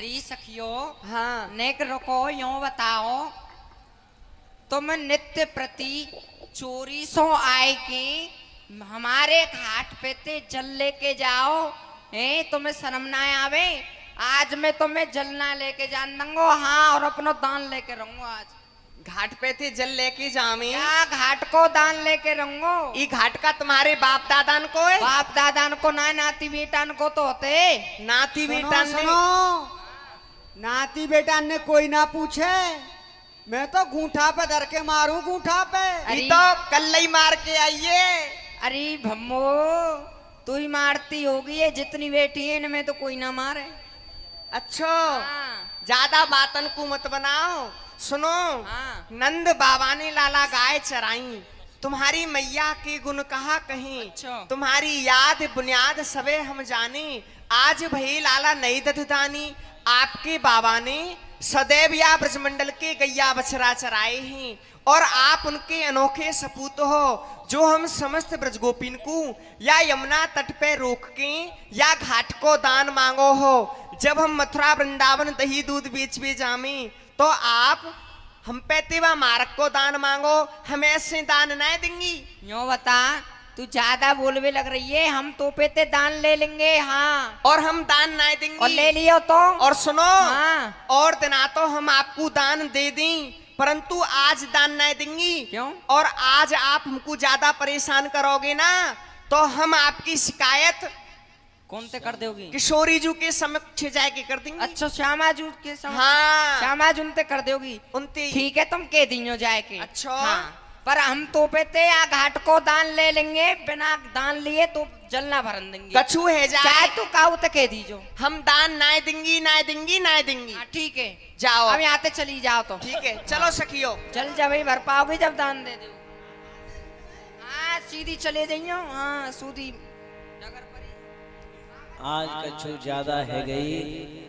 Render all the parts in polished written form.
अरे सखियो, हाँ नेक रुको, यूं बताओ तुम नित्य प्रति चोरी सो आए की हमारे घाट पे ते जल लेके जाओ। तुम्हें शर्म ना आवे? आज मैं तुम्हें जल ना लेके जान दूंगो, हाँ, और अपनो दान लेके रहूंगा। आज घाट पे थे जल लेके जामी। क्या घाट को दान लेके रहूंगो? ई घाट का तुम्हारे बाप दादान को है? बाप दादान को ना, नाती बेटान को तो होते। नाती बेटा ने सुनो, नाती बेटा ने कोई ना पूछे, मैं तो घूंठा पे धर के मारूं, घूंठा पे। ई तो कल ही मार के आइए। अरे भम्मो, तू ही मारती होगी, ये जितनी बेटी है इनमें तो कोई ना मारे। अच्छो, हाँ। ज्यादा बातन को मत बनाओ। सुनो, हाँ। नंद बाबा ने लाला गाय चराई, तुम्हारी मैया के गुण कहा कहीं। अच्छा। तुम्हारी याद बुनियाद सबे हम जाने, आज भई लाला नई दधदानी। आपके बाबा ने सदैव या ब्रजमंडल के गैया बछरा चराए हैं, और आप उनके अनोखे सपूत हो, जो हम समस्त ब्रजगोपिन को या यमुना तट पे रोक के या घाट को दान मांगो हो। जब हम मथुरा वृंदावन दही दूध बेच भी जामे, तो आप हम पे तेवा मार्ग को दान मांगो, हमें ऐसे दान नहीं देंगी। यूं बता, तू ज्यादा बोलवे लग रही है, हम तो पे दान ले लेंगे, हाँ, और हम दान नहीं देंगे। और ले लियो तो। और सुनो, हाँ। और दिना तो हम आपको दान दे दें, परंतु आज दान नहीं देंगी। क्यों? और आज आप हमको ज्यादा परेशान करोगे ना, तो हम आपकी शिकायत कौन से कर दोगी? किशोरी जी के समक्ष जाके कर देंगे। अच्छा, श्यामा जू के समक्ष? हाँ। श्यामा जून ते कर दोगी? उनते ठीक है, तुम कह दियो जाए के। अच्छा। हाँ, पर हम तो पे ते या घाट को दान ले लेंगे, बिना दान लिए तो जल ना भरन देंगे। कछु है जाए, चाहे तू काऊ तो कह दीजो। हम दान नहीं देंगी, नहीं देंगी, नहीं देंगी। हाँ, ठीक है, जाओ अब यहाँ से चली जाओ तो। ठीक है, चलो सखियो। चल जा भाई, भर पाओगे जब दान दे दो। हाँ, सीधी चले जाइयो, हाँ, सूदी नगर परी। आज कछु ज्यादा है गई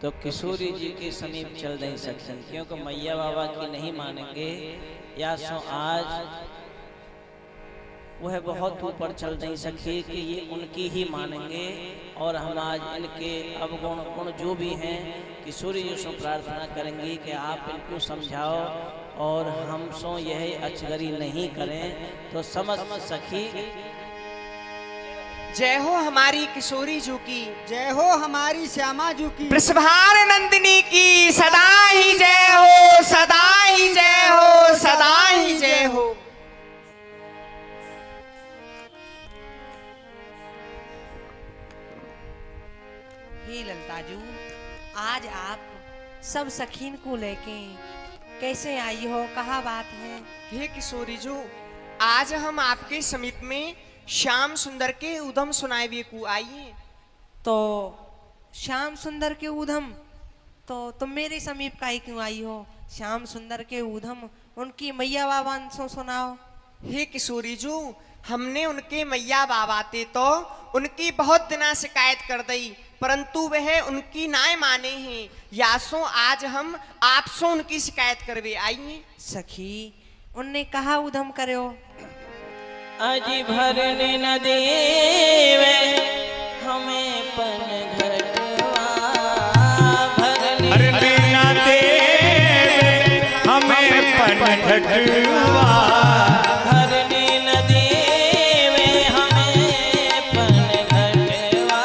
तो किशोरी जी के समीप चल नहीं सकती, क्योंकि मैया बाबा की नहीं मानेंगे या सो आज वह बहुत ऊपर चल नहीं सके कि ये उनकी ही मानेंगे। और हम आज इनके अवगुण गुण जो भी हैं किशोरी जी से प्रार्थना करेंगे कि आप इनको समझाओ और हम सो यह अचगरी नहीं करें। तो समस्त सखी जय हो हमारी किशोरी जी की, जय हो हमारी श्यामा जू की, वृषभार नंदिनी की सदा ही जय हो, सदा ही जय हो, सदा ही जय हो। हे ललताजू, आज आप सब सखीन को लेके कैसे आई हो, कहाँ बात है? हे किशोरी जी, आज हम आपके समीप में श्याम सुंदर के उधम सुनाए हुए को आइए। तो श्याम सुंदर के ऊधम, तो तुम मेरे समीप काहे क्यों आई हो? श्याम सुंदर के ऊधम उनकी मैया बाबा से सुनाओ। हे किशोरी जी, हमने उनके मैया बाबा थे तो उनकी बहुत दिना शिकायत कर दी, परंतु वह उनकी नाय माने हैं। यासो आज हम आपसे उनकी शिकायत करवे आइए। सखी, उनने कहा ऊधम करो? अजी भरने न देवे हमें पन घटवा, भरने न देवे हमें पन घटवा, भरने न देवे हमें पन घटवा,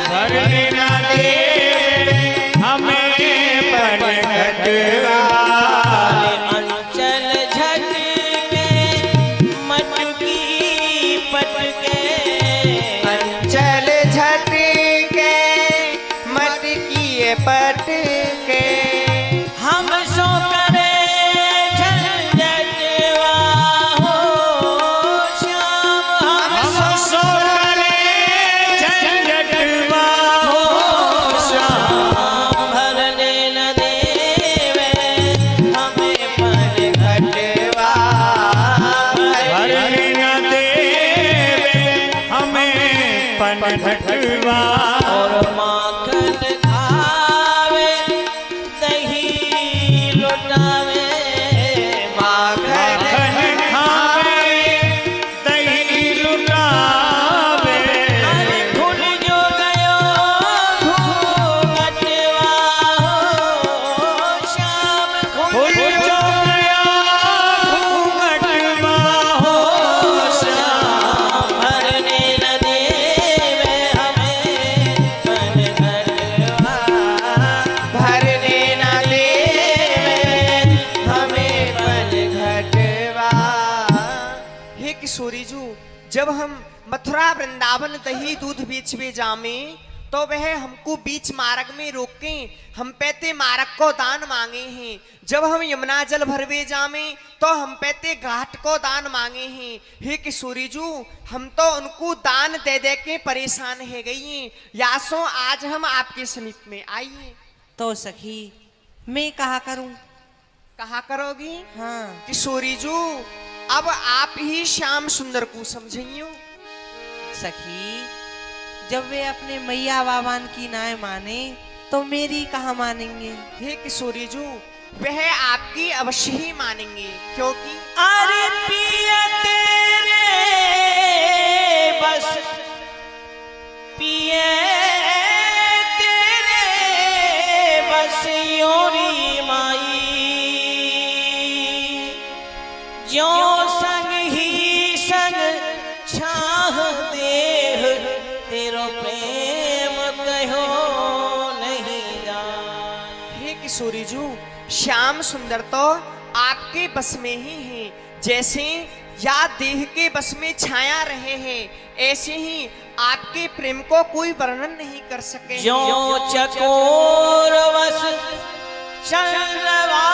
भरने न देवे हमें पन घटवा। अंचल झटके मटकी पटके, अंचल झटके मटकी पटके, हम सो करे झंझटवा हो श्याम, हम सो करे झंझटवा हो श्याम, भरने न देवे हमें पन घटवा, भरने न देवे हमें पन घटवा। और माखन खावे भरने न देवे हमें पल घटवा। हे किशोरी जू, जब हम मथुरा वृंदावन दही दूध बीच में जामे तो वह हमको बीच मार्ग में रोके हम पैते मार्ग को दान मांगे हैं। जब हम यमुना जल भरवे जामे तो हम पैते घाट को दान मांगे हैं। हे किशोरी जू, हम तो उनको दान दे दे के परेशान है गई हैं। यासो आज हम आपके समीप में आइए। तो सखी मैं कहा करूं? कहा करोगी? हाँ किशोरी जू, अब आप ही श्याम सुंदर को समझियो। सखी, जब वे अपने मैया बाबान की नाय माने तो मेरी कहाँ मानेंगे? हे किशोरी जू, वह आपकी अवश्य ही मानेंगे, क्योंकि अरे पिया तेरे बस पिए तेरे बस योरी माई जो संग ही संग छाह देह तेरो प्रेम कहो नहीं जाए। हे किशोरी जू, श्याम सुंदर तो आपके बस में ही है। जैसे या देह के बस में छाया रहे हैं, ऐसे ही आपके प्रेम को कोई वर्णन नहीं कर सके। जो चकोर वस चंद्रवा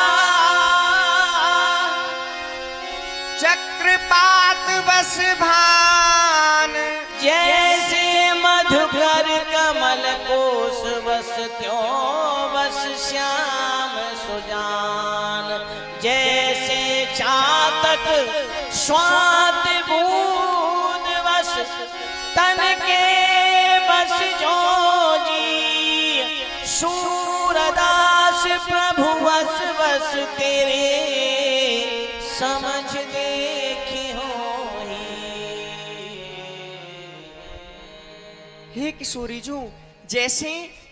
चक्रपात बस भान जैसे मधुकर कमल कोश बस त्यों बस श्याम सुजान। जैसे चातक स्वात बूंद बस तन के बस जो जी सूरदास प्रभु बस बस तेरे समझ देखी हो हे किशोरी जू, जैसे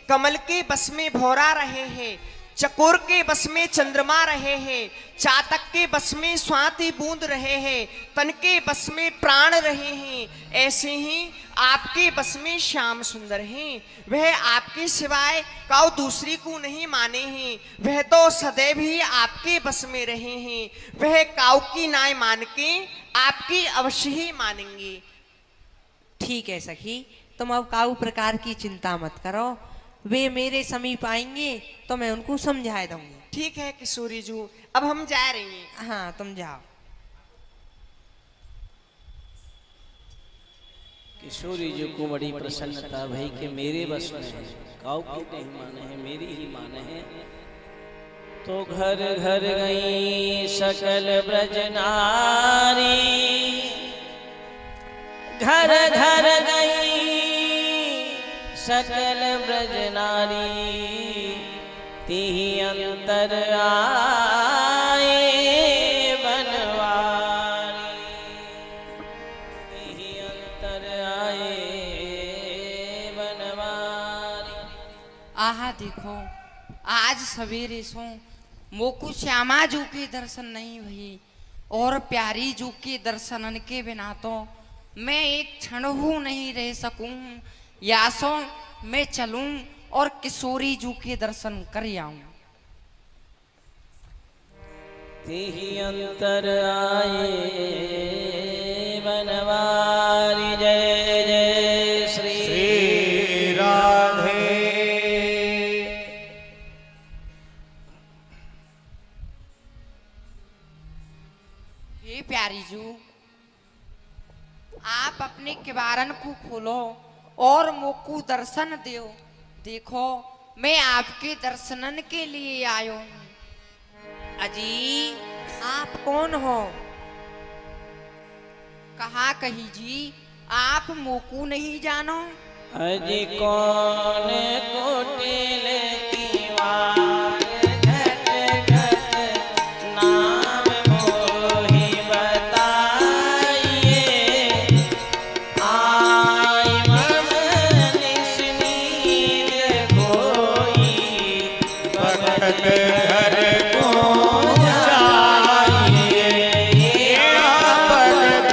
कमल के बस में भौरा रहे हैं, चकोर के बस में चंद्रमा रहे हैं, चातक के बस में स्वाति बूंद रहे हैं, तन के बस में प्राण रहे हैं, ऐसे ही आपके बस में श्याम सुंदर हैं। वह आपके सिवाय काऊ दूसरी को नहीं माने हैं। वह तो सदैव ही आपके बस में रहे हैं। वह काऊ की नाय मान के आपकी अवश्य ही मानेंगे। ठीक है सखी, तुम अब काऊ प्रकार की चिंता मत करो। वे मेरे समीप आएंगे तो मैं उनको समझा दूंगी। ठीक है किशोरी जू, अब हम जा रहे हैं। हाँ तुम जाओ। किशोरी जी को बड़ी प्रसन्नता भई कि मेरे बस में है, काऊ की नहीं माने हैं, मेरी ही माने हैं। तो घर घर गई सकल ब्रज नारी, घर घर गई सकल ब्रज नारी, तिहि अंतर आए बनवारी, तिहि अंतर आए बनवारी। आहा देखो, आज सवेरे सो मोकू श्यामा जू के दर्शन नहीं हुई और प्यारी जू के दर्शन के बिना तो मैं एक क्षण हूँ नहीं रह सकूं। या सो मैं चलूं और किशोरी जू के दर्शन कर आऊं। तिहि अंतर आए बनवारी। जय जय श्री राधे। हे प्यारी जू, आप अपने किवारन को खोलो और मोकू दर्शन दो। देखो मैं आपके दर्शनन के लिए आयो हूं। अजी आप कौन हो? कहा कही जी, आप मोकू नहीं जानो? अजी कौन कोटिल कीवार घट घट नाम मोहि बताइए। आई मम निस नींद खोई भगत घर को जाइए, भगत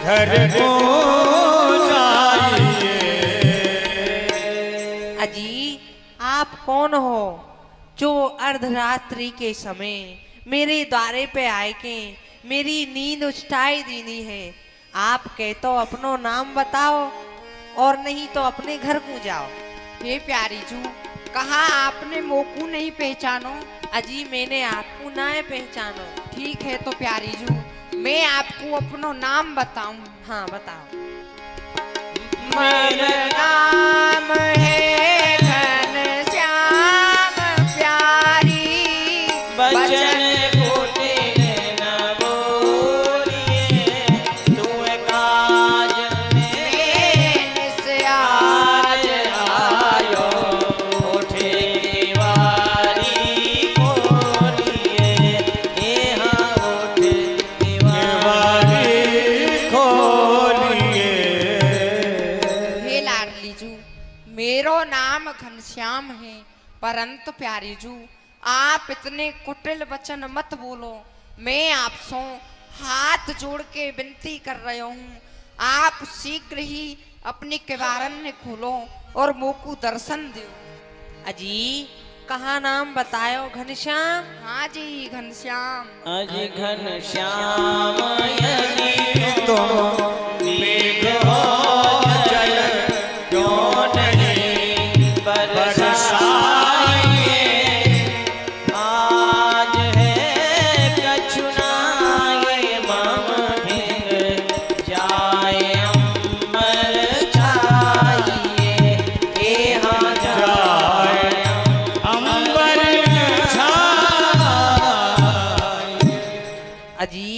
घर को जाइए। अजी आप कौन हो? जो अर्धरात्रि के समय मेरे द्वारे पे आए के मेरी नींद उछटाई दीनी है। आप कह तो अपनो नाम बताओ और नहीं तो अपने घर को जाओ। हे प्यारी जू, कहा आपने मोकू नहीं पहचानो? अजी मैंने आपको ना पहचानो। ठीक है तो प्यारी जू, मैं आपको अपनो नाम बताऊं। हाँ बताओ। मेरा नाम है घनश्याम प्यारी, बचन कुटिल न बोलिए, तुम काज में निस्याज आयो, उठे दीवारी खोलिए, यहाँ उठ दीवारी। खोलिए। हे लाडली जू, मेरो नाम घनश्याम है, परंतु प्यारी जू आप इतने कुटिल वचन मत बोलो। मैं आपसे हाथ जोड़ के विनती कर रही हूँ, आप शीघ्र ही अपनी किवारन खोलो और मोकू दर्शन दो। अजी कहाँ नाम बतायो? घनश्याम। हाँ जी घनश्याम। अज घनश्याम यदि तुम मेघ हो जल क्यों नहीं बरसाइए, आज है कछुनाए मम भिंग जाए अम्बर छाइए, यहाँ जाए अंबर छाई। अजी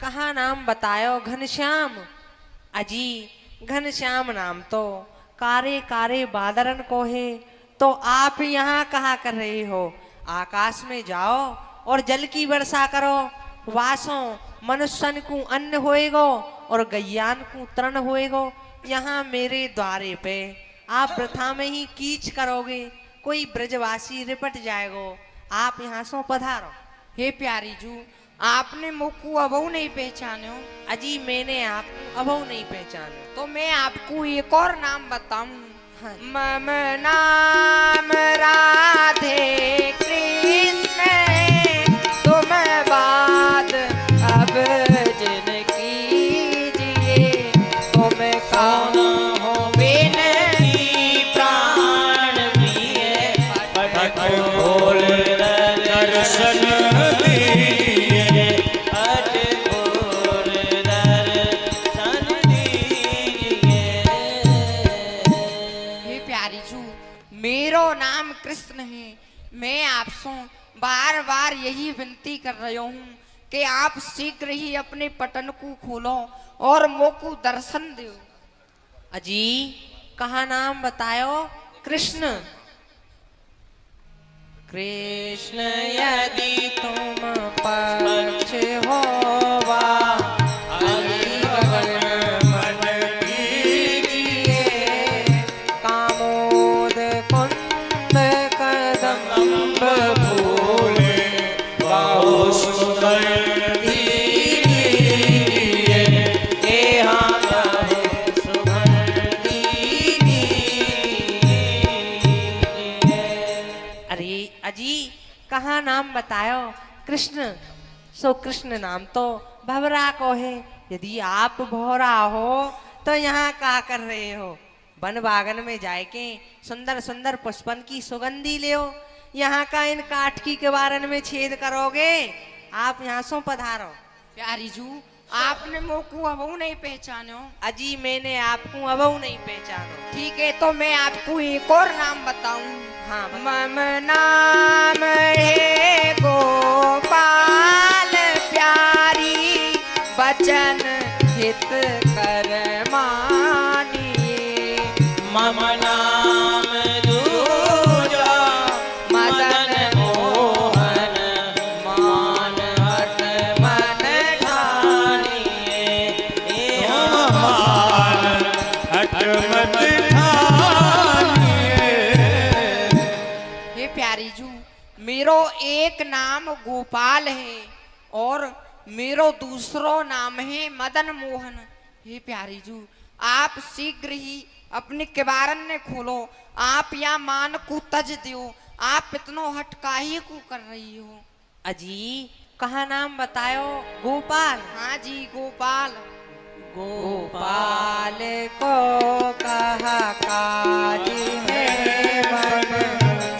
कहाँ नाम बतायो? घनश्याम। अजी घनश्याम नाम तो कारे कारे बादरन को है, तो आप यहाँ कहाँ कर रहे हो? आकाश में जाओ और जल की वर्षा करो, वासों मनुष्यन को अन्न होएगो और गैयान को तृण होएगो। यहाँ मेरे द्वारे पे आप प्रथा में ही कीच करोगे, कोई ब्रजवासी रिपट जाएगो। आप यहाँ सो पधारो। हे प्यारी जू, आपने मोकू अबहू नहीं पहचानो? अजी मैंने आपको अबो नहीं पहचाना। तो मैं आपको एक और नाम बताऊं। हाँ। मम नाम राधे कृष्ण, तुम बात अब जिन कीजिए, तुम कौन हो बिनती प्राण प्रिय पट खोल दर्शन दीजिए। पट खोल दर्शन दीजिए। हे प्यारी जू, मेरो नाम कृष्ण है। मैं आपसे बार बार यही विनती कर रही हूँ कि आप शीघ्र ही अपने पटन को खोलो और मोकू दर्शन दो। अजी कहाँ नाम बतायो? कृष्ण। कृष्ण यदि तुम पक्ष होवा, मन कीजिए। कामोद कुंद कदम्ब फूले बाहु सुंदर दीजिए। यहाँ गाए सुगंधी दीजिए। अरे अजी कहाँ नाम बतायो? कृष्ण। सो कृष्ण नाम तो भवरा को है। यदि आप भौरा हो तो यहाँ क्या कर रहे हो? वन बागन में जाए के सुंदर सुंदर पुष्पन की सुगंधी ले, यहाँ का इन काटकी के बारन में छेद करोगे। आप यहाँ सो पधारो। प्यारी जू, आपने मोकू अबहू नहीं पहचानो? अजी मैंने आपको अबहू नहीं पहचानो। ठीक है तो मैं आपको एक और नाम बताऊं। हाँ मम नाम है गोपाल प्यारी, बचन हित कर मानिए। मम नाम दूजा मदन मोहन, मान हट मन ठानिए। यहाँ मान हट मत ठानिए। हे प्यारी जू, मेरो एक नाम गोपाल है और मेरो दूसरो नाम है मदन मोहन। हे प्यारी जू, आप शीघ्र ही अपने किवारन ने खोलो। आप या मान को तज दियो, आप इतनो हट काहे को कर रही हो? अजी कहाँ नाम बतायो? गोपाल। हाँ जी गोपाल। गोपाल को कहा काज है बन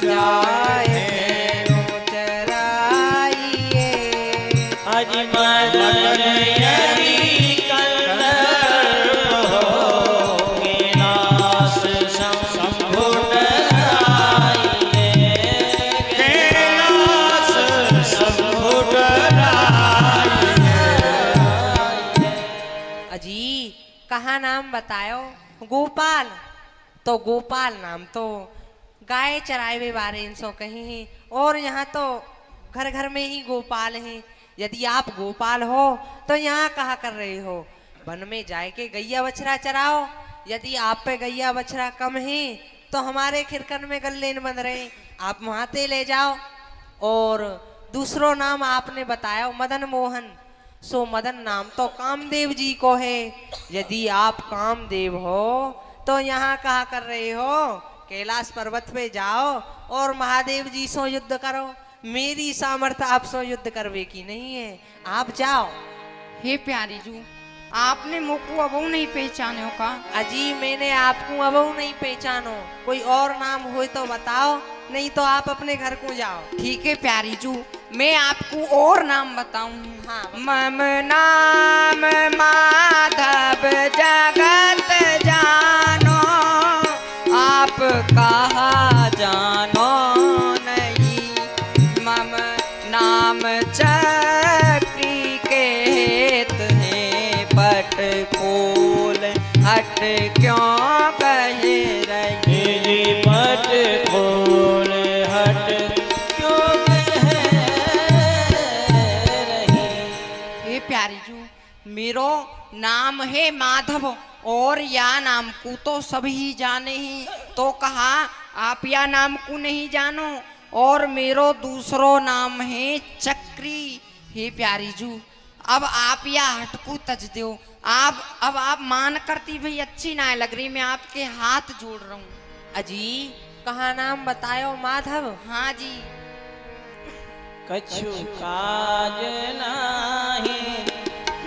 जाए चराइए। अज मदन यदि कंदर्प हो कैलाश शंभु डराइए। कैलाश शंभु डराइए। अजी कहाँ नाम बतायो? गोपाल। तो गोपाल नाम तो गाय चराए बारे इनसो कहीं हैं, और यहाँ तो घर घर में ही गोपाल हैं। यदि आप गोपाल हो तो यहाँ कहा कर रहे हो? वन में जाए के गैया बछड़ा चराओ। यदि आप पे गैया बछड़ा कम है तो हमारे खिरकन में गल्ले न बंध रहे, आप वहाँ ते ले जाओ। और दूसरो नाम आपने बताया मदन मोहन। सो मदन नाम तो कामदेव जी को है। यदि आप कामदेव हो तो यहाँ कहा कर रहे हो? कैलाश पर्वत पे जाओ और महादेव जी सो युद्ध करो। मेरी सामर्थ्य आप सो युद्ध करवे की नहीं है, आप जाओ। हे प्यारी जू, आपने मुझको अब नहीं पहचाने हो का? अजी मैंने आपको अब नहीं पहचानो, कोई और नाम हो तो बताओ, नहीं तो आप अपने घर को जाओ। ठीक है प्यारी जू, मैं आपको और नाम बताऊं। हाँ, मम नाम माधव जगत जानो, आप कहा जानो नहीं। मम नाम चक्री के हेत है, पट खोल हट क्यों कहे रही। जी पट खोल हट क्यों कह रही। हे प्यारी जू, मेरो नाम है माधव और या नाम को तो सभी जाने ही, तो कहा आप या नाम को नहीं जानो। और मेरो दूसरो नाम है चक्री। हे प्यारी जू, अब आप या हटकू तज दो। अब आप मान करती भाई अच्छी ना लग रही, मैं आपके हाथ जोड़ रहा हूँ। अजी कहाँ नाम बतायो? माधव। हाँ जी। कछु काज नाही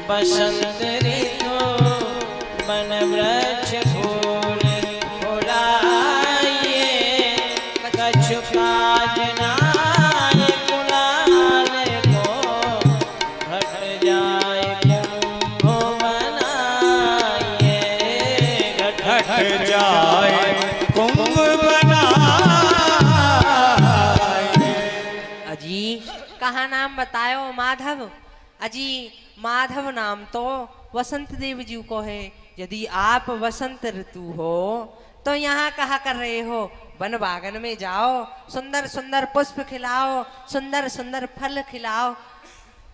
बसंत ऋतु, वन वृक्ष फूल फुलाइए। कछु काज नाही कुलाल को, घट जाए कुंभ बनाइए। घट जाए कुंभ बनाइए। अजी कहाँ नाम बतायो? माधव। अजी माधव नाम तो वसंत देव जी को है। यदि आप वसंत ऋतु हो तो यहाँ कहा कर रहे हो? वन बागन में जाओ, सुंदर सुंदर पुष्प खिलाओ, सुंदर सुंदर फल खिलाओ।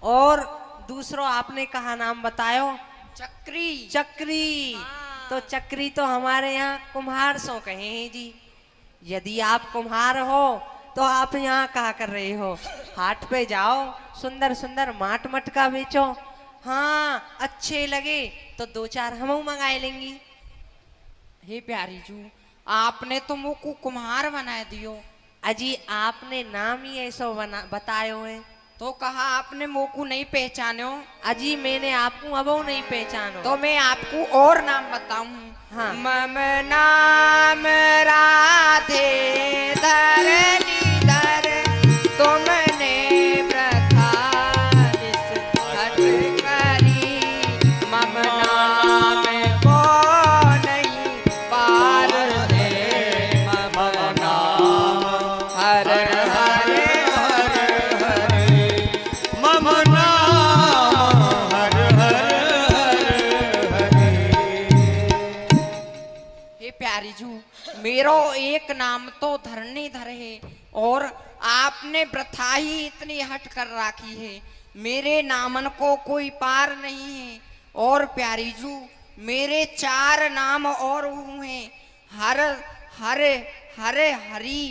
और दूसरो आपने कहा नाम बतायो? चक्री। चक्री। तो चक्री तो हमारे यहाँ कुम्हार सो कहे हैं जी। यदि आप कुम्हार हो तो आप यहाँ कहा कर रहे हो? हाट पे जाओ, सुंदर सुंदर माट मटका बेचो। हाँ अच्छे लगे तो दो चार हम मंगाए लेंगी। हे प्यारी जू, आपने तो मुझको कुम्हार बना दियो। अजी आपने नाम ही ऐसा बतायो है, तो कहा आपने मोकू नहीं पहचानो। अजी मैंने आपको अब नहीं पहचानो। तो मैं आपको और नाम बताऊं। हाँ। मम नाम राधे धरणीधर, तुमने व्रथा निस हट करी। मम नाम को नहीं पार दे, मम नाम हर हर मम नाम हर हर हर। हे प्यारी जू, मेरो एक नाम तो धरणीधर है और आपने प्रथा ही इतनी हट कर राखी है, मेरे नामन को कोई पार नहीं है। और प्यारी जू, मेरे चार नाम और हुए, हर हर हर हरी।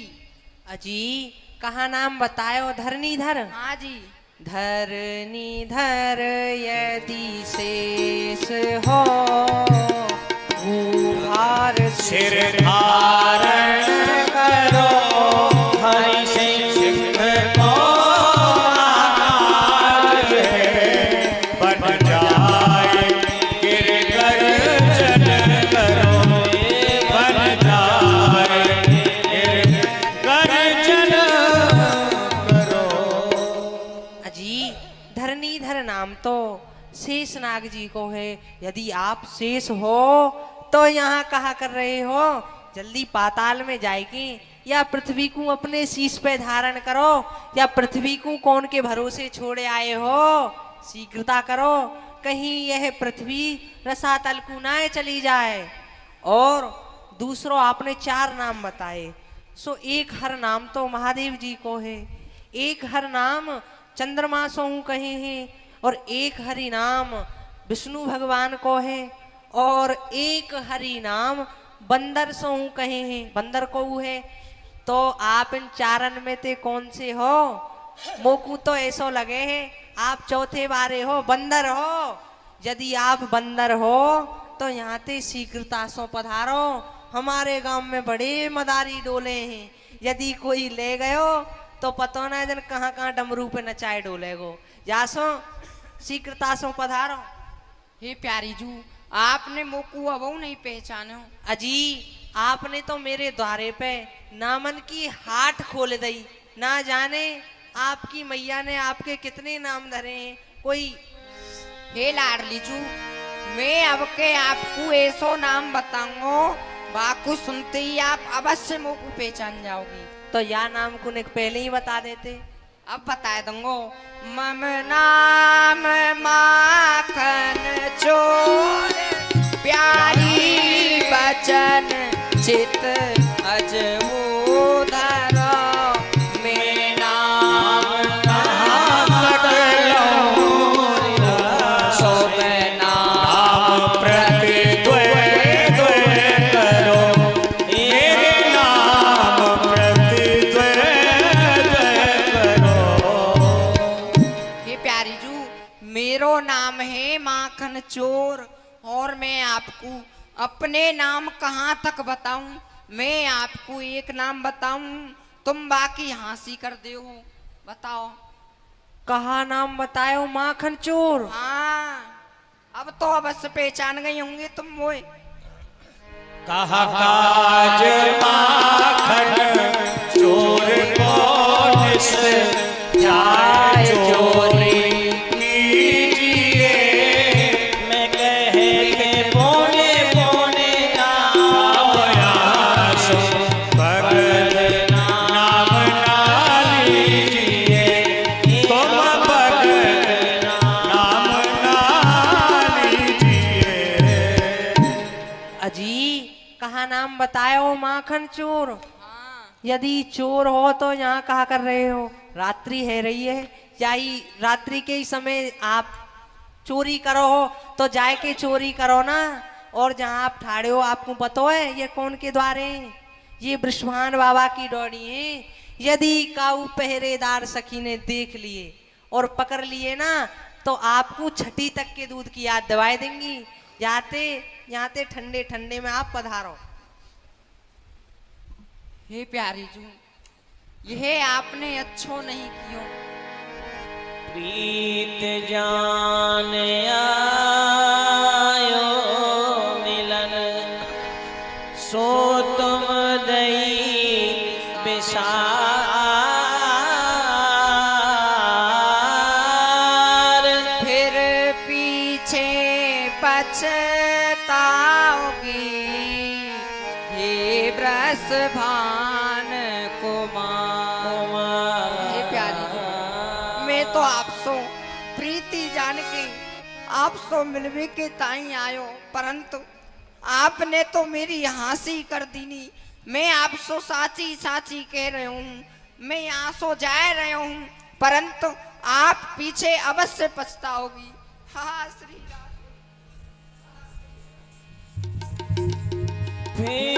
अजी कहाँ नाम बतायो? धरणीधर। हाँ जी। धरणीधर यदि शेष हो, गुहार सिर धारण करो हरि नाम तो शेषनाग जी को है। यदि आप शेष हो तो यहाँ कहा कर रहे हो? जल्दी पाताल में जाएगी या पृथ्वी को अपने शीश पे धारण करो, या पृथ्वी को कौन के भरोसे छोड़े आए हो? शीघ्रता करो, कहीं यह पृथ्वी रसातल को ना चली जाए। और दूसरों आपने 4 नाम बताए, सो एक हर नाम तो महादेव जी को है, एक हर नाम चंद्रमा सोहू कहे हैं, और एक हरि नाम विष्णु भगवान को है, और एक हरि नाम बंदर सोहू कहे हैं, बंदर को है। तो आप इन 4 में ते कौन से हो? मोकू तो ऐसो लगे हैं आप चौथे बारे हो, बंदर हो। यदि आप बंदर हो तो यहाँ ते शीघ्रता सो पधारो, हमारे गांव में बड़े मदारी डोले हैं, यदि कोई ले गयो तो पतो ना जन कहाँ कहाँ डमरू पे नचाए डोलेगो। जासो शीघ्रता सो पधारो। हे प्यारी जू, आपने मोकू अबो नहीं पहचानो? अजी आपने तो मेरे द्वारे पे नामन की हाट खोल दई, ना जाने आपकी मैया ने आपके कितने नाम धरे हैं। कोई हे लाडली जू, मैं अब के आपको ऐसो नाम बताऊंगा, बाकू सुनते ही आप अवश्य मोकू पहचान जाओगी। तो या नाम को पहले ही बता देते। अब बता दूंगो। मम नाम माखन चोर, प्यारी बचन चित अजमोदर, मैं नाम सोब नाम प्रति द्वय द्वय करो, मेरे नाम प्रति द्वय द्वय करो। हे प्यारी जू, मेरो नाम है माखन चोर, और मैं आपको अपने नाम कहाँ तक बताऊं? मैं आपको एक नाम बताऊं, तुम बाकी हंसी कर दे हो। बताओ। कहा नाम बतायो? माखन चोर। हाँ, अब तो अवश्य पहचान गई होंगे तुम वो। कहा काज माखन चोर को निस जाय चोरी कीजिए, मैं कह के पौने पौने आयासो भगत नाम ना लीजिए, तुम भगत नाम ना लीजिए। अजी कहा नाम बतायो? माखन चोर। हाँ, यदि चोर हो तो यहाँ कहा कर रहे हो? रात्रि है रही है, यही रात्रि के ही समय आप चोरी करो हो तो जाए के चोरी करो ना। और जहाँ आप ठाड़े हो आपको पता है ये कौन के द्वारे हैं? ये बृषभान बाबा की डोरी है। यदि काऊ पहरेदार सखी ने देख लिए और पकड़ लिए ना तो आपको छठी तक के दूध की याद दिवाई देंगी। जाते ठंडे ठंडे में आप पधारो। हे प्यारी जू, यह आपने अच्छो नहीं कियो। प्रीत जान आयो मिलन, सो तुम दई बिसार, फिर पीछे पछताओगी, हे बृषभान कुमार। हे प्यारी जू, मैं तो आपसो प्रीति जान के आपसो मिलवे के ताई आयो, परंतु आपने तो मेरी हंसी कर दीनी। मैं आपसो साची साची कह रही हूँ, मैं यहाँ सो जा रही हूँ, परंतु आप पीछे अवश्य पछताओगी। हाँ श्री राम। फिर